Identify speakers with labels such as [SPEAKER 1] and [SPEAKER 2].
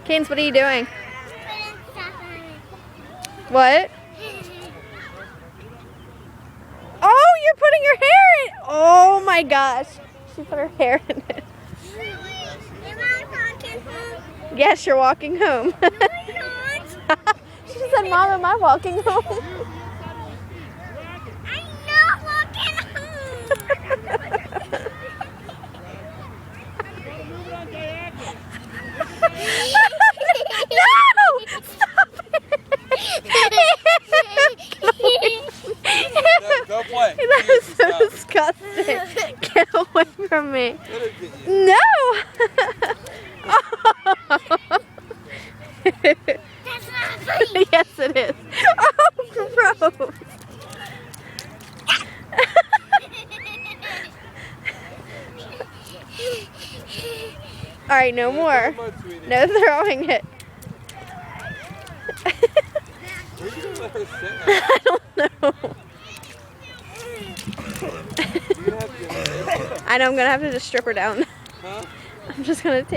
[SPEAKER 1] Cadence, what are you doing? What? Oh, you're putting your hair in. Oh my gosh. She put her hair in it. Yes, you're walking home. She said, Mom, am I walking home?
[SPEAKER 2] I'm not walking home.
[SPEAKER 1] No! Stop it!
[SPEAKER 3] Go play.
[SPEAKER 1] That is so disgusting. Get away from me. No!
[SPEAKER 2] That's not funny.
[SPEAKER 1] Yes, it is. Oh, gross. All right, no more. No throwing it.
[SPEAKER 3] Where are you gonna let her sit?
[SPEAKER 1] I don't know. I know I'm gonna have to just strip her down.
[SPEAKER 3] Huh?
[SPEAKER 1] I'm just gonna take